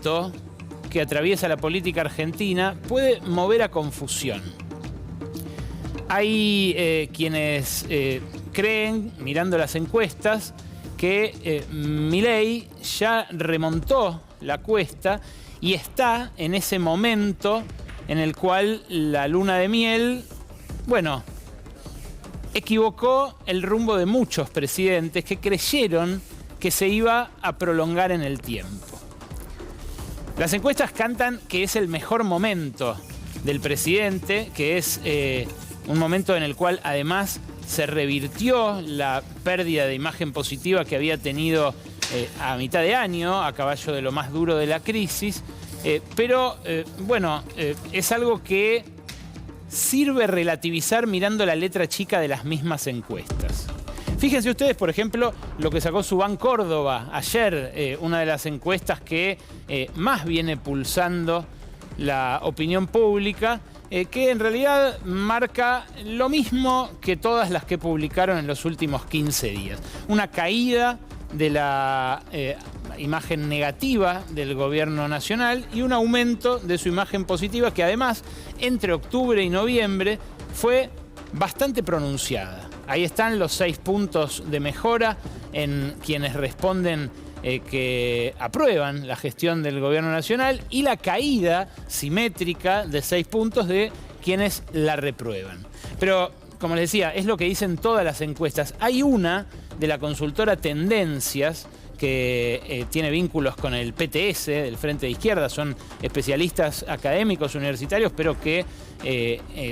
momento que atraviesa la política argentina puede mover a confusión. Hay quienes creen, mirando las encuestas, que Milei ya remontó la cuesta y está en ese momento en el cual la luna de miel, bueno, equivocó el rumbo de muchos presidentes que creyeron que se iba a prolongar en el tiempo. Las encuestas cantan que es el mejor momento del presidente, que es un momento en el cual además se revirtió la pérdida de imagen positiva que había tenido a mitad de año, a caballo de lo más duro de la crisis, pero es algo que sirve relativizar mirando la letra chica de las mismas encuestas. Fíjense ustedes, por ejemplo, lo que sacó Subán Córdoba ayer, una de las encuestas que más viene pulsando la opinión pública, que en realidad marca lo mismo que todas las que publicaron en los últimos 15 días. Una caída de la imagen negativa del gobierno nacional y un aumento de su imagen positiva que además entre octubre y noviembre fue bastante pronunciada. Ahí están los 6 puntos de mejora en quienes responden que aprueban la gestión del gobierno nacional y la caída simétrica de 6 puntos de quienes la reprueban. Pero, como les decía, es lo que dicen todas las encuestas. Hay una de la consultora Tendencias que tiene vínculos con el PTS, del Frente de Izquierda, son especialistas académicos universitarios, pero que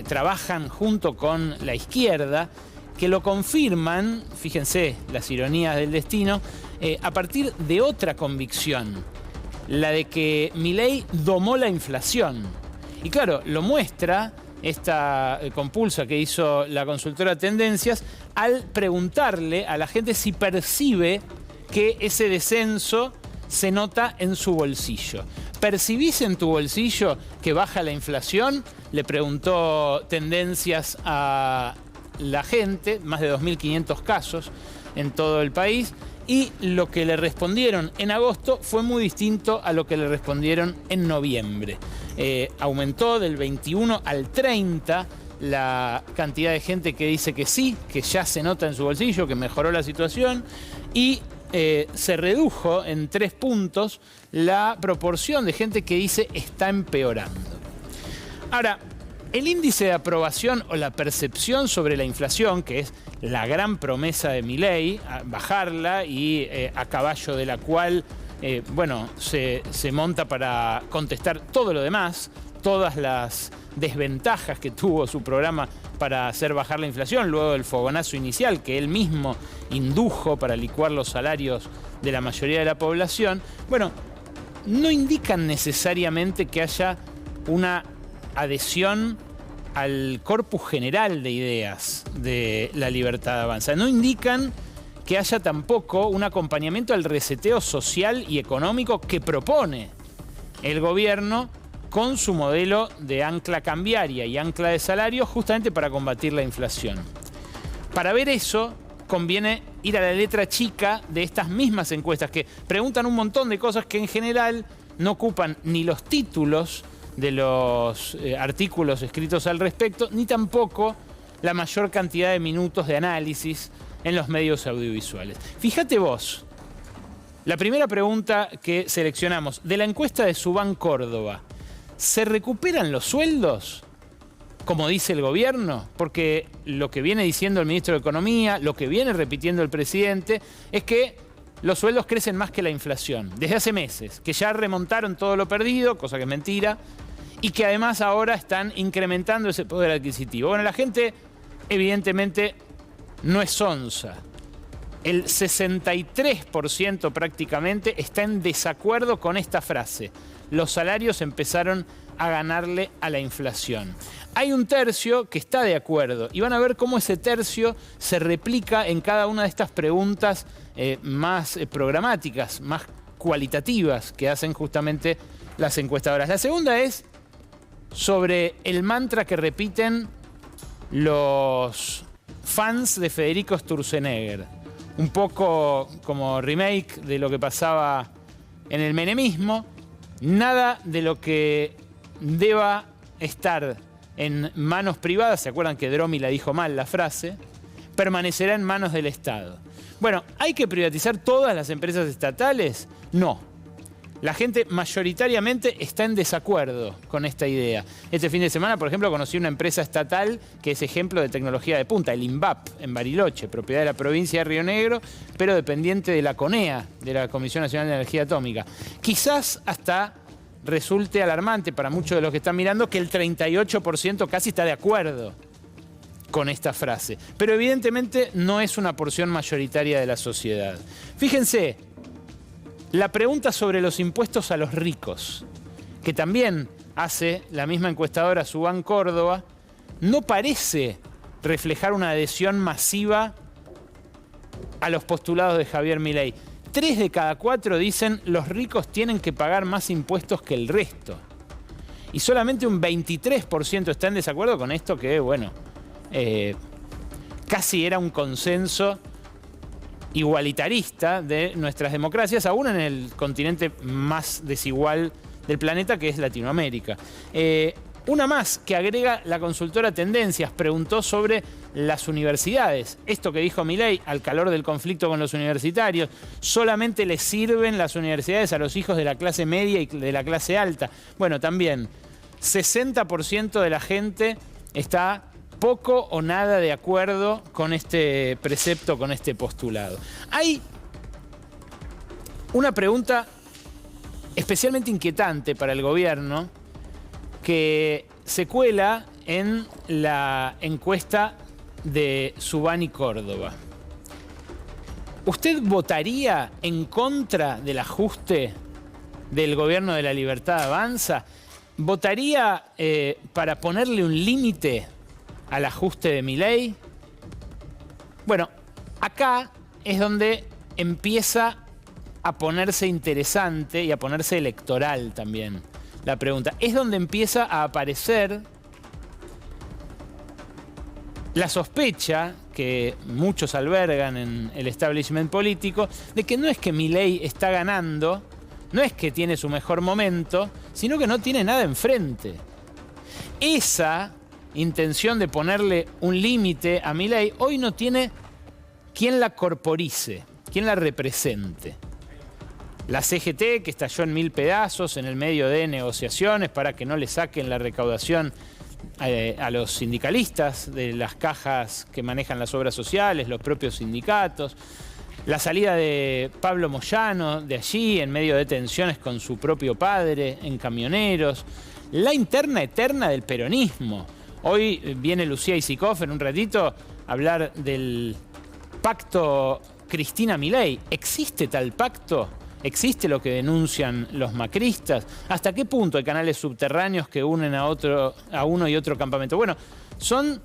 trabajan junto con la izquierda, que lo confirman, fíjense las ironías del destino, a partir de otra convicción, la de que Milei domó la inflación. Y claro, lo muestra esta compulsa que hizo la consultora Tendencias al preguntarle a la gente si percibe que ese descenso se nota en su bolsillo. ¿Percibís en tu bolsillo que baja la inflación? Le preguntó Tendencias a la gente, más de 2.500 casos en todo el país, y lo que le respondieron en agosto fue muy distinto a lo que le respondieron en noviembre. Aumentó del 21 al 30 la cantidad de gente que dice que sí, que ya se nota en su bolsillo, que mejoró la situación, y se redujo en 3 puntos la proporción de gente que dice está empeorando. Ahora, el índice de aprobación o la percepción sobre la inflación, que es la gran promesa de Milei, bajarla y a caballo de la cual se monta para contestar todo lo demás, todas las desventajas que tuvo su programa para hacer bajar la inflación, luego del fogonazo inicial que él mismo indujo para licuar los salarios de la mayoría de la población, no indican necesariamente que haya una adhesión al corpus general de ideas de La Libertad Avanza. No indican que haya tampoco un acompañamiento al reseteo social y económico que propone el gobierno con su modelo de ancla cambiaria y ancla de salario justamente para combatir la inflación. Para ver eso, conviene ir a la letra chica de estas mismas encuestas que preguntan un montón de cosas que en general no ocupan ni los títulos de los artículos escritos al respecto, ni tampoco la mayor cantidad de minutos de análisis en los medios audiovisuales. Fíjate vos, la primera pregunta que seleccionamos de la encuesta de Subán Córdoba, ¿se recuperan los sueldos, como dice el gobierno? Porque lo que viene diciendo el ministro de Economía, lo que viene repitiendo el presidente, es que los sueldos crecen más que la inflación, desde hace meses, que ya remontaron todo lo perdido, cosa que es mentira, y que además ahora están incrementando ese poder adquisitivo. Bueno, la gente evidentemente no es onza. El 63% prácticamente está en desacuerdo con esta frase. Los salarios empezaron a ganarle a la inflación. Hay un tercio que está de acuerdo y van a ver cómo ese tercio se replica en cada una de estas preguntas más programáticas, más cualitativas que hacen justamente las encuestadoras. La segunda es sobre el mantra que repiten los fans de Federico Sturzenegger. Un poco como remake de lo que pasaba en el menemismo, Nada de lo que deba estar en manos privadas, ¿se acuerdan que Dromi la dijo mal la frase? Permanecerá en manos del Estado. Bueno, ¿hay que privatizar todas las empresas estatales? No. La gente mayoritariamente está en desacuerdo con esta idea. Este fin de semana, por ejemplo, conocí una empresa estatal que es ejemplo de tecnología de punta, el INVAP, en Bariloche, propiedad de la provincia de Río Negro, pero dependiente de la CONEA, de la Comisión Nacional de Energía Atómica. Quizás hasta resulte alarmante para muchos de los que están mirando que el 38% casi está de acuerdo con esta frase. Pero evidentemente no es una porción mayoritaria de la sociedad. Fíjense, la pregunta sobre los impuestos a los ricos, que también hace la misma encuestadora Subán Córdoba, no parece reflejar una adhesión masiva a los postulados de Javier Milei. 3 de cada 4 dicen los ricos tienen que pagar más impuestos que el resto. Y solamente un 23% está en desacuerdo con esto que, bueno, casi era un consenso igualitarista de nuestras democracias, aún en el continente más desigual del planeta, que es Latinoamérica. Una más que agrega la consultora Tendencias, preguntó sobre las universidades. Esto que dijo Milei al calor del conflicto con los universitarios, solamente les sirven las universidades a los hijos de la clase media y de la clase alta. Bueno, también 60% de la gente está poco o nada de acuerdo con este precepto, con este postulado. Hay una pregunta especialmente inquietante para el gobierno que se cuela en la encuesta de Subán y Córdoba. ¿Usted votaría en contra del ajuste del gobierno de la Libertad Avanza? ¿Votaría para ponerle un límite al ajuste de Milei? Bueno, acá es donde empieza a ponerse interesante y a ponerse electoral también la pregunta. Es donde empieza a aparecer la sospecha que muchos albergan en el establishment político de que no es que Milei está ganando, no es que tiene su mejor momento, sino que no tiene nada enfrente. Esa intención de ponerle un límite a Milei hoy no tiene quien la corporice, quien la represente. La CGT, que estalló en 1000 pedazos en el medio de negociaciones para que no le saquen la recaudación a los sindicalistas de las cajas que manejan las obras sociales, los propios sindicatos. La salida de Pablo Moyano de allí en medio de tensiones con su propio padre en Camioneros. La interna eterna del peronismo. Hoy viene Lucía Isikoff en un ratito a hablar del pacto Cristina-Milei. ¿Existe tal pacto? ¿Existe lo que denuncian los macristas? ¿Hasta qué punto hay canales subterráneos que unen a uno y otro campamento? Bueno, son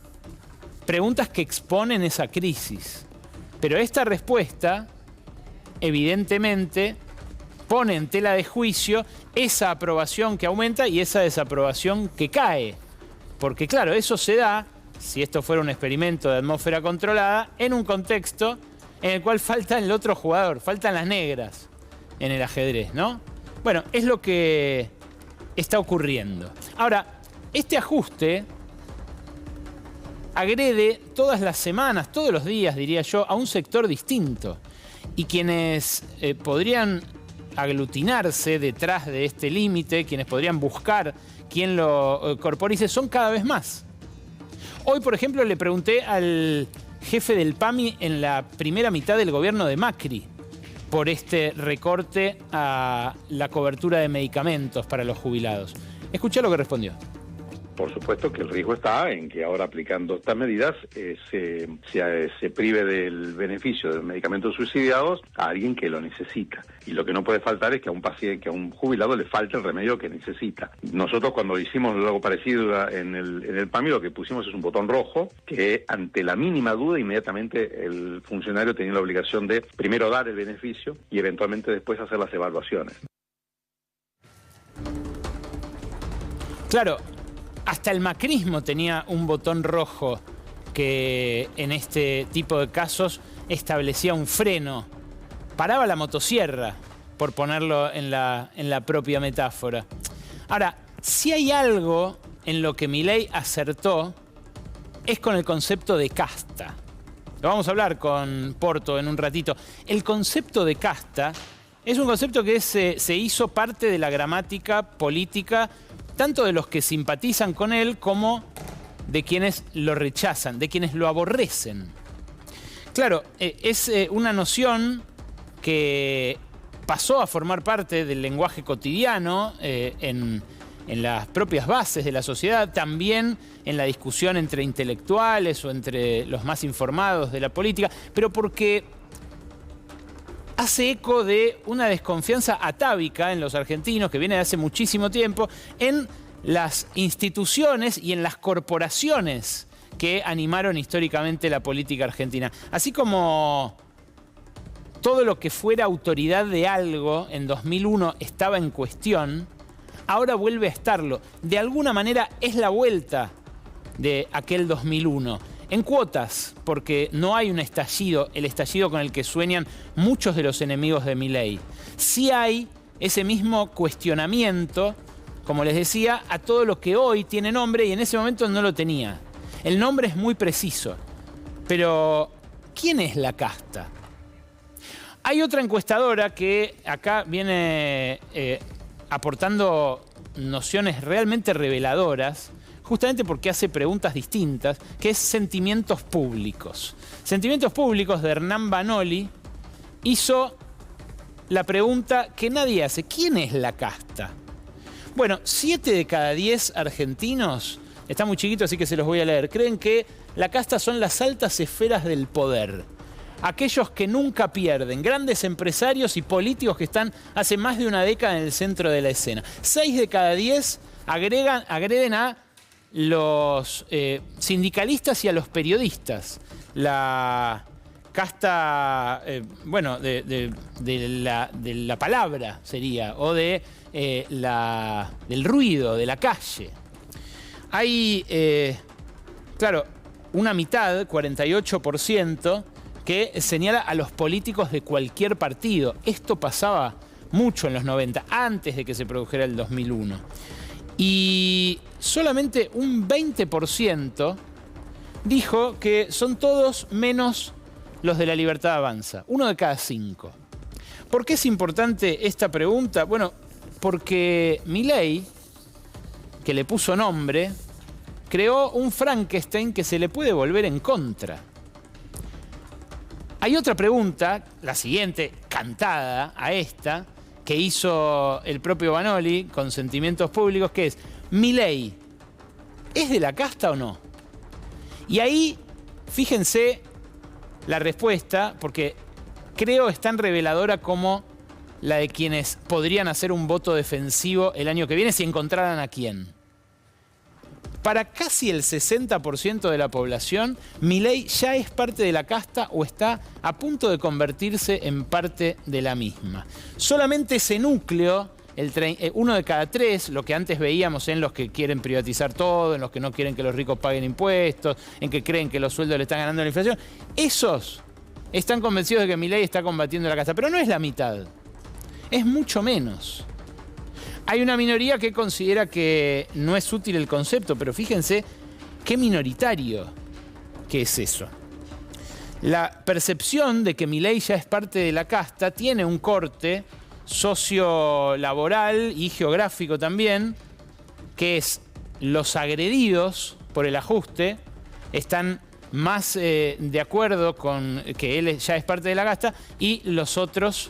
preguntas que exponen esa crisis. Pero esta respuesta, evidentemente, pone en tela de juicio esa aprobación que aumenta y esa desaprobación que cae. Porque claro, eso se da, si esto fuera un experimento de atmósfera controlada, en un contexto en el cual falta el otro jugador, faltan las negras en el ajedrez, ¿no? Bueno, es lo que está ocurriendo. Ahora, este ajuste agrede todas las semanas, todos los días, diría yo, a un sector distinto. Y quienes podrían aglutinarse detrás de este límite, quienes podrían buscar quien lo corporice, son cada vez más. Hoy, por ejemplo, le pregunté al jefe del PAMI en la primera mitad del gobierno de Macri por este recorte a la cobertura de medicamentos para los jubilados. Escuché lo que respondió. Por supuesto que el riesgo está en que ahora aplicando estas medidas se prive del beneficio de medicamentos subsidiados a alguien que lo necesita. Y lo que no puede faltar es que a un paciente, que a un jubilado le falte el remedio que necesita. Nosotros cuando hicimos algo parecido en el PAMI, lo que pusimos es un botón rojo que ante la mínima duda inmediatamente el funcionario tenía la obligación de primero dar el beneficio y eventualmente después hacer las evaluaciones. Claro. Hasta el macrismo tenía un botón rojo que en este tipo de casos establecía un freno. Paraba la motosierra por ponerlo en la propia metáfora. Ahora, si hay algo en lo que Milei acertó, es con el concepto de casta. Lo vamos a hablar con Porto en un ratito. El concepto de casta es un concepto que se hizo parte de la gramática política, tanto de los que simpatizan con él como de quienes lo rechazan, de quienes lo aborrecen. Claro, es una noción que pasó a formar parte del lenguaje cotidiano en las propias bases de la sociedad, también en la discusión entre intelectuales o entre los más informados de la política, pero porque hace eco de una desconfianza atávica en los argentinos, que viene de hace muchísimo tiempo, en las instituciones y en las corporaciones que animaron históricamente la política argentina. Así como todo lo que fuera autoridad de algo en 2001 estaba en cuestión, ahora vuelve a estarlo. De alguna manera es la vuelta de aquel 2001. En cuotas, porque no hay un estallido, el estallido con el que sueñan muchos de los enemigos de Milei. Sí hay ese mismo cuestionamiento, como les decía, a todo lo que hoy tiene nombre y en ese momento no lo tenía. El nombre es muy preciso, pero ¿quién es la casta? Hay otra encuestadora que acá viene aportando nociones realmente reveladoras, justamente porque hace preguntas distintas, que es Sentimientos Públicos. Sentimientos Públicos, de Hernán Banoli, hizo la pregunta que nadie hace: ¿quién es la casta? Bueno, 7 de cada 10 argentinos, está muy chiquito así que se los voy a leer, creen que la casta son las altas esferas del poder. Aquellos que nunca pierden, grandes empresarios y políticos que están hace más de una década en el centro de la escena. 6 de cada 10 agreden a los sindicalistas y a los periodistas. La casta, de la palabra sería, o del ruido, de la calle. Hay, claro, una mitad, 48%, que señala a los políticos de cualquier partido. Esto pasaba mucho en los 90, antes de que se produjera el 2001. Y solamente un 20% dijo que son todos menos los de La Libertad Avanza. 1 de cada 5. ¿Por qué es importante esta pregunta? Bueno, porque Milei, que le puso nombre, creó un Frankenstein que se le puede volver en contra. Hay otra pregunta, la siguiente, cantada a esta, que hizo el propio Banoli con Sentimientos Públicos, que es: ¿Milei es de la casta o no? Y ahí, fíjense la respuesta, porque creo es tan reveladora como la de quienes podrían hacer un voto defensivo el año que viene si encontraran a quién. Para casi el 60% de la población, Milei ya es parte de la casta o está a punto de convertirse en parte de la misma. Solamente ese núcleo, 1 de cada 3, lo que antes veíamos en los que quieren privatizar todo, en los que no quieren que los ricos paguen impuestos, en que creen que los sueldos le están ganando la inflación, esos están convencidos de que Milei está combatiendo la casta. Pero no es la mitad, es mucho menos. Hay una minoría que considera que no es útil el concepto, pero fíjense qué minoritario que es eso. La percepción de que Milei ya es parte de la casta tiene un corte sociolaboral y geográfico también, que es: los agredidos por el ajuste están más de acuerdo con que él ya es parte de la casta y los otros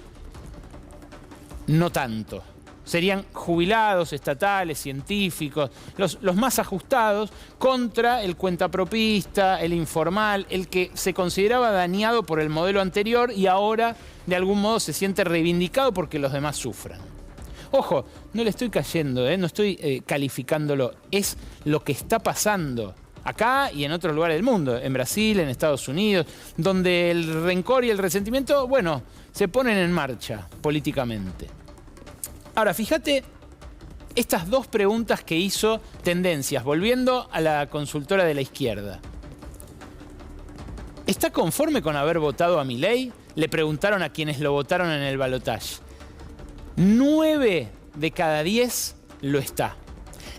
no tanto. Serían jubilados, estatales, científicos, los más ajustados, contra el cuentapropista, el informal, el que se consideraba dañado por el modelo anterior y ahora de algún modo se siente reivindicado porque los demás sufran. Ojo, no le estoy cayendo, no estoy calificándolo, es lo que está pasando acá y en otros lugares del mundo, en Brasil, en Estados Unidos, donde el rencor y el resentimiento, bueno, se ponen en marcha políticamente. Ahora, fíjate estas dos preguntas que hizo Tendencias, volviendo a la consultora de la izquierda. ¿Está conforme con haber votado a Milei? Le preguntaron a quienes lo votaron en el balotaje. 9 de cada 10 lo está.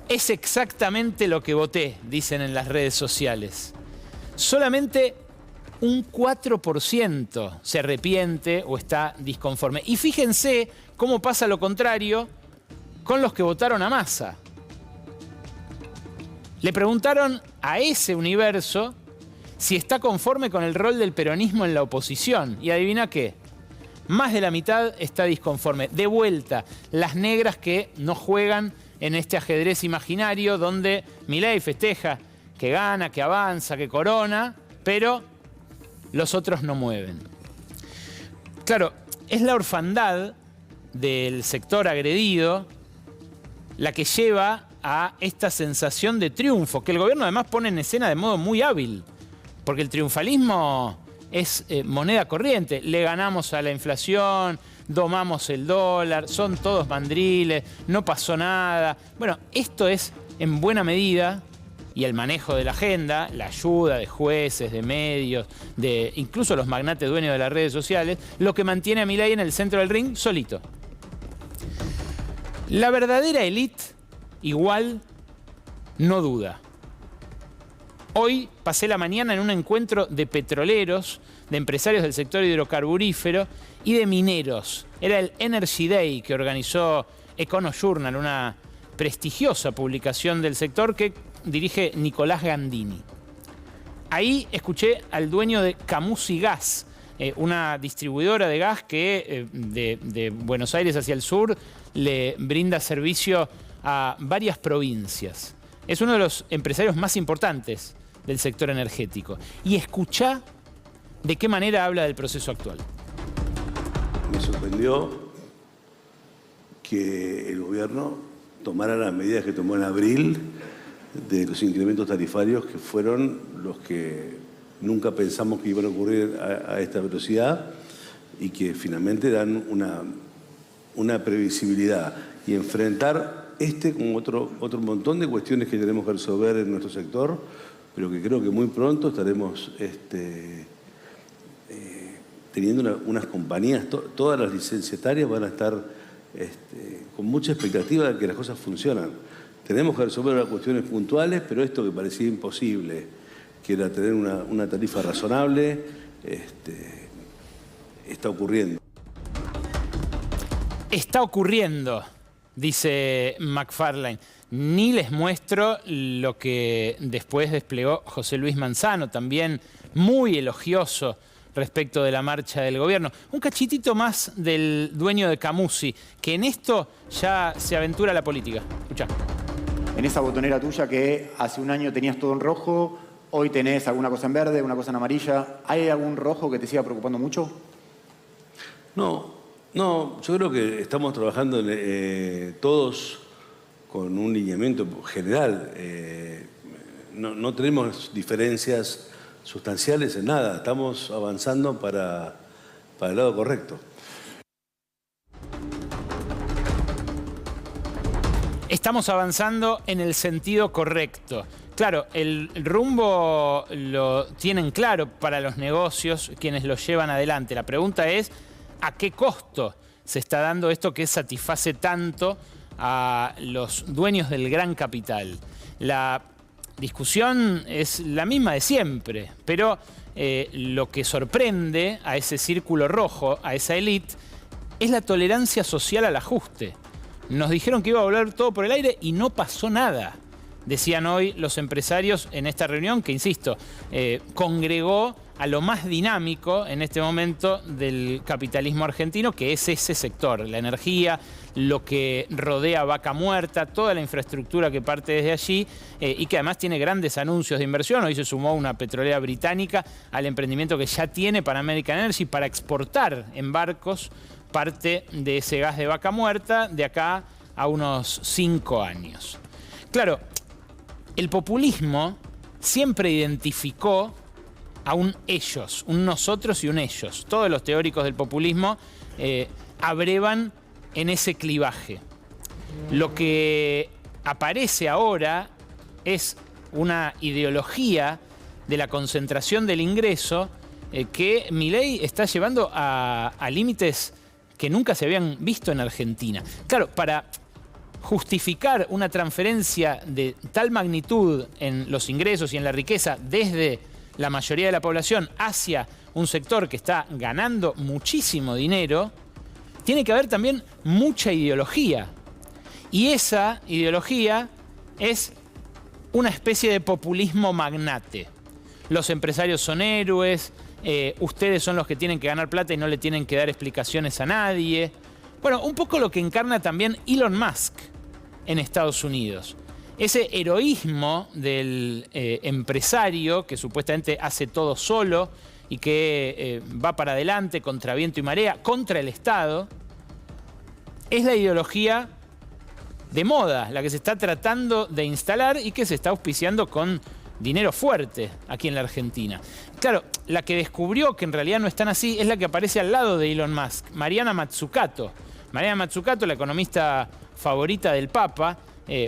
Es exactamente lo que voté, dicen en las redes sociales. Solamente un 4% se arrepiente o está disconforme. Y fíjense cómo pasa lo contrario con los que votaron a Massa. Le preguntaron a ese universo si está conforme con el rol del peronismo en la oposición. Y adivina qué, más de la mitad está disconforme. De vuelta, las negras que no juegan en este ajedrez imaginario donde Milei festeja que gana, que avanza, que corona, pero los otros no mueven. Claro, es la orfandad del sector agredido la que lleva a esta sensación de triunfo, que el gobierno además pone en escena de modo muy hábil, porque el triunfalismo es moneda corriente. Le ganamos a la inflación, domamos el dólar, son todos mandriles, no pasó nada. Bueno, esto es en buena medida, y el manejo de la agenda, la ayuda de jueces, de medios, de incluso los magnates dueños de las redes sociales, lo que mantiene a Milei en el centro del ring solito. La verdadera élite igual no duda. Hoy pasé la mañana en un encuentro de petroleros, de empresarios del sector hidrocarburífero y de mineros. Era el Energy Day que organizó Econojournal, una prestigiosa publicación del sector que dirige Nicolás Gandini. Ahí escuché al dueño de Camusi Gas, una distribuidora de gas que de Buenos Aires hacia el sur le brinda servicio a varias provincias. Es uno de los empresarios más importantes del sector energético. Y escuchá de qué manera habla del proceso actual. Me sorprendió que el gobierno tomara las medidas que tomó en abril de los incrementos tarifarios, que fueron los que nunca pensamos que iban a ocurrir a esta velocidad y que finalmente dan una previsibilidad. Y enfrentar con otro montón de cuestiones que tenemos que resolver en nuestro sector, pero que creo que muy pronto estaremos teniendo unas compañías, todas las licenciatarias van a estar con mucha expectativa de que las cosas funcionan. Tenemos que resolver las cuestiones puntuales, pero esto que parecía imposible, que era tener una tarifa razonable, está ocurriendo. Está ocurriendo, dice McFarlane. Ni les muestro lo que después desplegó José Luis Manzano, también muy elogioso respecto de la marcha del gobierno. Un cachitito más del dueño de Camusi, que en esto ya se aventura la política. Escuchá. En esa botonera tuya que hace un año tenías todo en rojo, hoy tenés alguna cosa en verde, una cosa en amarilla. ¿Hay algún rojo que te siga preocupando mucho? No, yo creo que estamos trabajando todos con un lineamiento general. No tenemos diferencias sustanciales en nada. Estamos avanzando para el lado correcto. Estamos avanzando en el sentido correcto. Claro, el rumbo lo tienen claro para los negocios quienes lo llevan adelante. La pregunta es, ¿a qué costo se está dando esto que satisface tanto a los dueños del gran capital? La discusión es la misma de siempre, pero lo que sorprende a ese círculo rojo, a esa élite, es la tolerancia social al ajuste. Nos dijeron que iba a volar todo por el aire y no pasó nada, decían hoy los empresarios en esta reunión que, insisto, congregó a lo más dinámico en este momento del capitalismo argentino, que es ese sector, la energía, lo que rodea Vaca Muerta, toda la infraestructura que parte desde allí y que además tiene grandes anuncios de inversión. Hoy se sumó una petrolera británica al emprendimiento que ya tiene Pan American Energy para exportar en barcos parte de ese gas de Vaca Muerta de acá a unos 5 años. Claro, el populismo siempre identificó a un ellos, un nosotros y un ellos. Todos los teóricos del populismo abrevan en ese clivaje. Lo que aparece ahora es una ideología de la concentración del ingreso que Milei está llevando a límites que nunca se habían visto en Argentina. Claro, para justificar una transferencia de tal magnitud en los ingresos y en la riqueza desde la mayoría de la población hacia un sector que está ganando muchísimo dinero, tiene que haber también mucha ideología. Y esa ideología es una especie de populismo magnate. Los empresarios son héroes, ustedes son los que tienen que ganar plata y no le tienen que dar explicaciones a nadie. Bueno, un poco lo que encarna también Elon Musk en Estados Unidos. Ese heroísmo del empresario que supuestamente hace todo solo y que va para adelante contra viento y marea, contra el Estado, es la ideología de moda, la que se está tratando de instalar y que se está auspiciando con dinero fuerte aquí en la Argentina. Claro, la que descubrió que en realidad no es tan así es la que aparece al lado de Elon Musk, Mariana Mazzucato. Mariana Mazzucato, la economista favorita del Papa,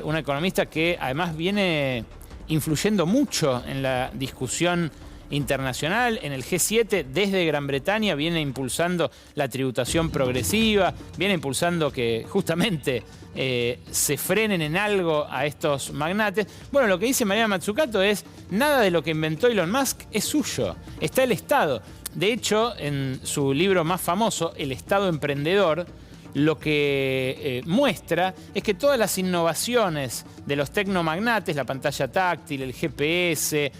una economista que además viene influyendo mucho en la discusión internacional, en el G7 desde Gran Bretaña, viene impulsando la tributación progresiva, viene impulsando que justamente se frenen en algo a estos magnates. Bueno, lo que dice Mariana Mazzucato es: nada de lo que inventó Elon Musk es suyo, está el Estado. De hecho, en su libro más famoso, El Estado Emprendedor, lo que muestra es que todas las innovaciones de los tecnomagnates, la pantalla táctil, el GPS,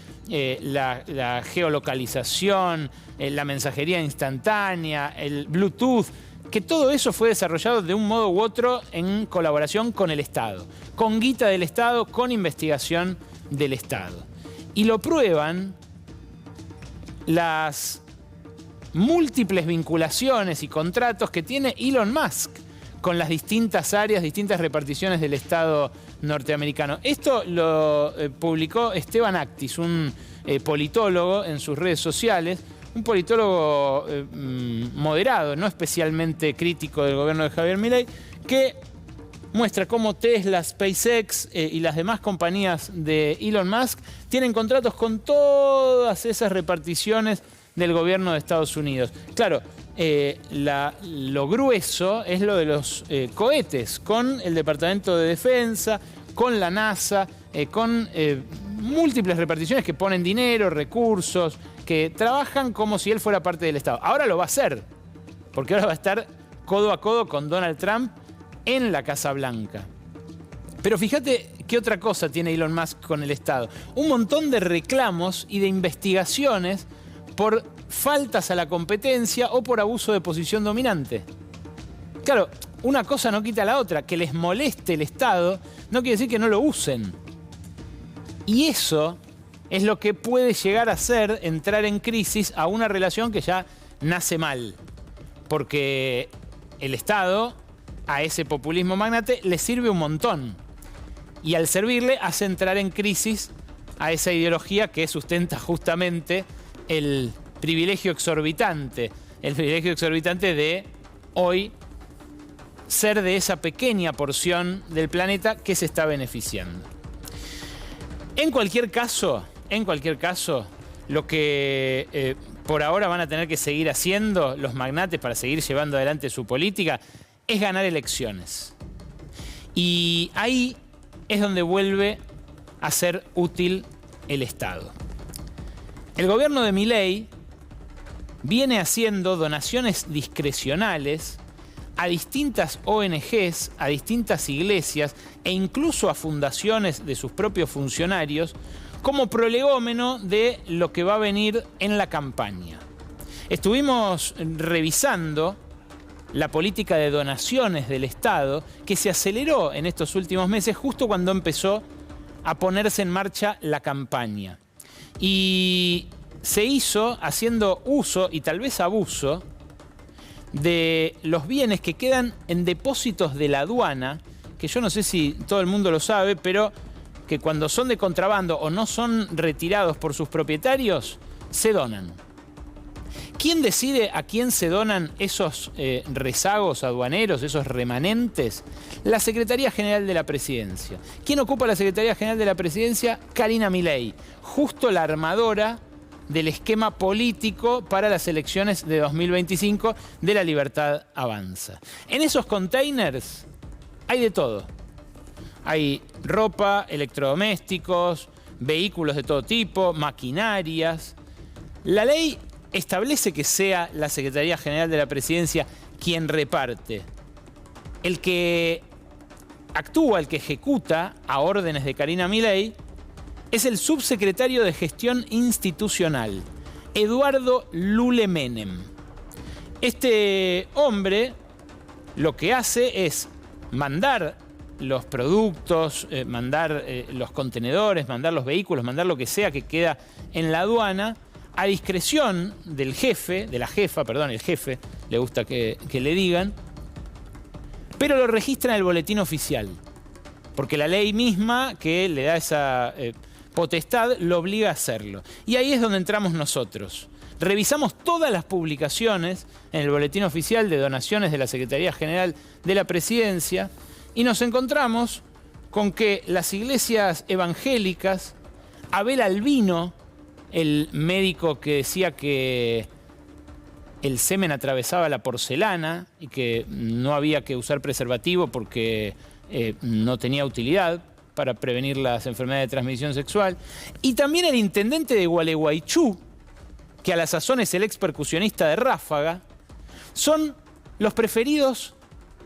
la geolocalización, la mensajería instantánea, el Bluetooth, que todo eso fue desarrollado de un modo u otro en colaboración con el Estado, con guita del Estado, con investigación del Estado. Y lo prueban las múltiples vinculaciones y contratos que tiene Elon Musk con las distintas áreas, distintas reparticiones del Estado norteamericano. Esto lo publicó Esteban Actis, un politólogo, en sus redes sociales, un politólogo moderado, no especialmente crítico del gobierno de Javier Milei, que muestra cómo Tesla, SpaceX y las demás compañías de Elon Musk tienen contratos con todas esas reparticiones del gobierno de Estados Unidos. Claro, lo grueso es lo de los cohetes, con el Departamento de Defensa, con la NASA, con múltiples reparticiones que ponen dinero, recursos, que trabajan como si él fuera parte del Estado. Ahora lo va a hacer, porque ahora va a estar codo a codo con Donald Trump en la Casa Blanca. Pero fíjate qué otra cosa tiene Elon Musk con el Estado. Un montón de reclamos y de investigaciones por faltas a la competencia o por abuso de posición dominante. Claro, una cosa no quita la otra. Que les moleste el Estado no quiere decir que no lo usen. Y eso es lo que puede llegar a ser entrar en crisis a una relación que ya nace mal. Porque el Estado a ese populismo magnate le sirve un montón. Y al servirle hace entrar en crisis a esa ideología que sustenta justamente el privilegio exorbitante de hoy ser de esa pequeña porción del planeta que se está beneficiando. En cualquier caso, lo que por ahora van a tener que seguir haciendo los magnates para seguir llevando adelante su política es ganar elecciones. Y ahí es donde vuelve a ser útil el Estado. El gobierno de Milei viene haciendo donaciones discrecionales a distintas ONGs, a distintas iglesias e incluso a fundaciones de sus propios funcionarios como prolegómeno de lo que va a venir en la campaña. Estuvimos revisando la política de donaciones del Estado que se aceleró en estos últimos meses justo cuando empezó a ponerse en marcha la campaña. Y se hizo haciendo uso y tal vez abuso de los bienes que quedan en depósitos de la aduana, que yo no sé si todo el mundo lo sabe, pero que cuando son de contrabando o no son retirados por sus propietarios, se donan. ¿Quién decide a quién se donan esos rezagos aduaneros, esos remanentes? La Secretaría General de la Presidencia. ¿Quién ocupa la Secretaría General de la Presidencia? Karina Milei, justo la armadora del esquema político para las elecciones de 2025 de La Libertad Avanza. En esos containers hay de todo. Hay ropa, electrodomésticos, vehículos de todo tipo, maquinarias. La ley establece que sea la Secretaría General de la Presidencia quien reparte. El que actúa, el que ejecuta a órdenes de Karina Milei, es el subsecretario de Gestión Institucional, Eduardo Lule Menem. Este hombre lo que hace es mandar los productos, mandar los contenedores, mandar los vehículos, mandar lo que sea que queda en la aduana a discreción del jefe, de la jefa, perdón, el jefe, le gusta que le digan, pero lo registra en el boletín oficial, porque la ley misma que le da esa potestad lo obliga a hacerlo. Y ahí es donde entramos nosotros. Revisamos todas las publicaciones en el boletín oficial de donaciones de la Secretaría General de la Presidencia y nos encontramos con que las iglesias evangélicas, Abel Albino, el médico que decía que el semen atravesaba la porcelana y que no había que usar preservativo porque no tenía utilidad para prevenir las enfermedades de transmisión sexual, y también el intendente de Gualeguaychú, que a la sazón es el ex percusionista de Ráfaga, son los preferidos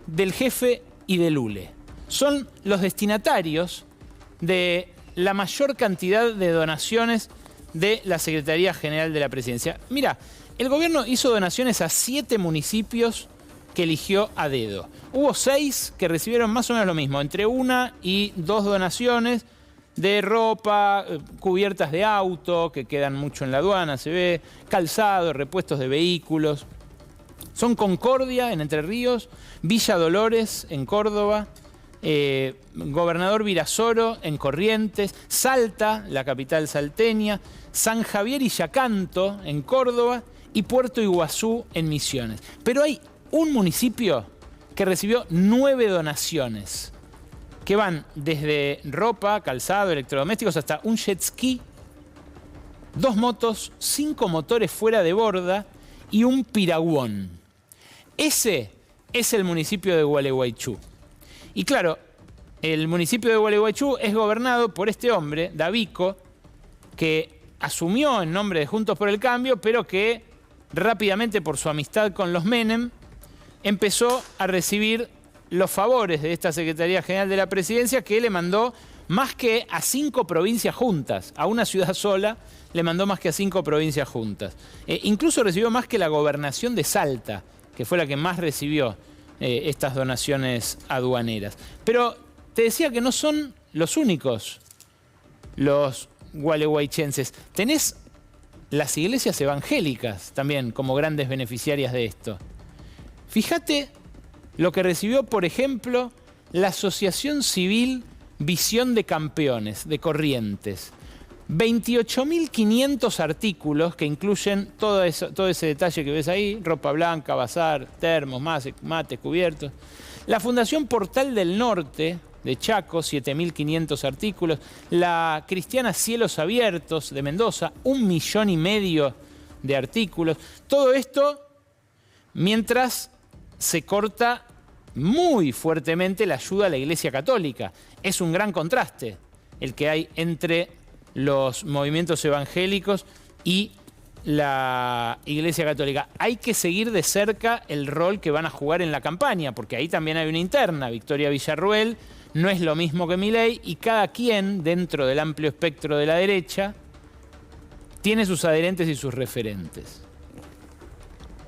del jefe y de Lule. Son los destinatarios de la mayor cantidad de donaciones de la Secretaría General de la Presidencia. Mira, el gobierno hizo donaciones a 7 municipios que eligió a dedo. Hubo 6 que recibieron más o menos lo mismo, entre 1 y 2 donaciones de ropa, cubiertas de auto, que quedan mucho en la aduana, se ve, calzado, repuestos de vehículos. Son Concordia, en Entre Ríos, Villa Dolores, en Córdoba, Gobernador Virasoro, en Corrientes, Salta, la capital salteña, San Javier y Yacanto, en Córdoba, y Puerto Iguazú, en Misiones. Pero hay un municipio que recibió 9 donaciones, que van desde ropa, calzado, electrodomésticos, hasta un jet ski, 2 motos, 5 motores fuera de borda y un piragüón. Ese es el municipio de Gualeguaychú. Y claro, el municipio de Gualeguaychú es gobernado por este hombre, Davico, que asumió en nombre de Juntos por el Cambio, pero que rápidamente, por su amistad con los Menem, empezó a recibir los favores de esta Secretaría General de la Presidencia, que le mandó más que a 5 provincias juntas. A una ciudad sola le mandó más que a 5 provincias juntas. Incluso recibió más que la gobernación de Salta, que fue la que más recibió estas donaciones aduaneras. Pero te decía que no son los únicos los gualeguaychenses. Tenés las iglesias evangélicas también como grandes beneficiarias de esto. Fíjate lo que recibió, por ejemplo, la Asociación Civil Visión de Campeones de Corrientes. 28.500 artículos que incluyen todo ese detalle que ves ahí: ropa blanca, bazar, termos, mates, cubiertos. La Fundación Portal del Norte de Chaco, 7.500 artículos. La Cristiana Cielos Abiertos de Mendoza, 1,5 millones de artículos. Todo esto mientras se corta muy fuertemente la ayuda a la Iglesia Católica. Es un gran contraste el que hay entre los movimientos evangélicos y la Iglesia Católica. Hay que seguir de cerca el rol que van a jugar en la campaña, porque ahí también hay una interna. Victoria Villarruel no es lo mismo que Milei, y cada quien, dentro del amplio espectro de la derecha, tiene sus adherentes y sus referentes.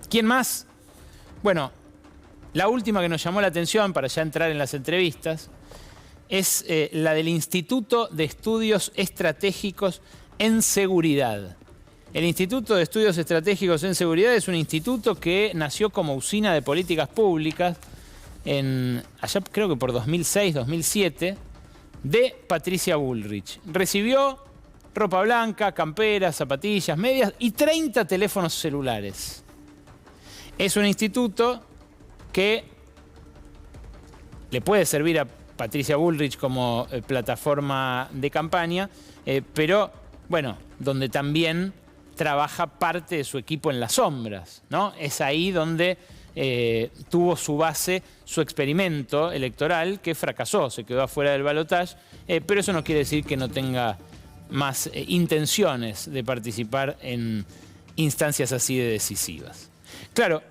¿Quién más? Bueno, la última que nos llamó la atención, para ya entrar en las entrevistas, es la del Instituto de Estudios Estratégicos en Seguridad. El Instituto de Estudios Estratégicos en Seguridad es un instituto que nació como usina de políticas públicas allá creo que por 2006, 2007, de Patricia Bullrich. Recibió ropa blanca, camperas, zapatillas, medias y 30 teléfonos celulares. Es un instituto que le puede servir a Patricia Bullrich como plataforma de campaña, pero bueno, donde también trabaja parte de su equipo en las sombras, ¿no? Es ahí donde tuvo su base su experimento electoral, que fracasó, se quedó afuera del balotaje, pero eso no quiere decir que no tenga más intenciones de participar en instancias así de decisivas. Claro,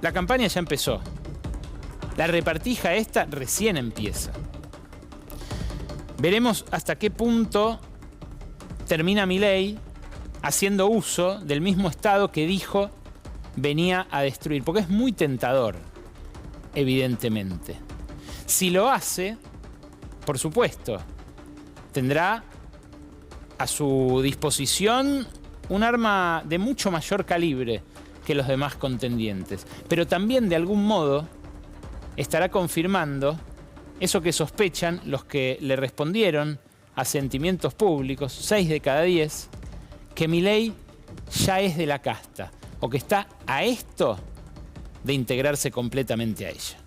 la campaña ya empezó. La repartija esta recién empieza. Veremos hasta qué punto termina Milei haciendo uso del mismo Estado que dijo venía a destruir, porque es muy tentador, evidentemente. Si lo hace, por supuesto, tendrá a su disposición un arma de mucho mayor calibre que los demás contendientes, pero también de algún modo estará confirmando eso que sospechan los que le respondieron a sentimientos públicos, 6 de cada 10, que Milei ya es de la casta, o que está a esto de integrarse completamente a ella.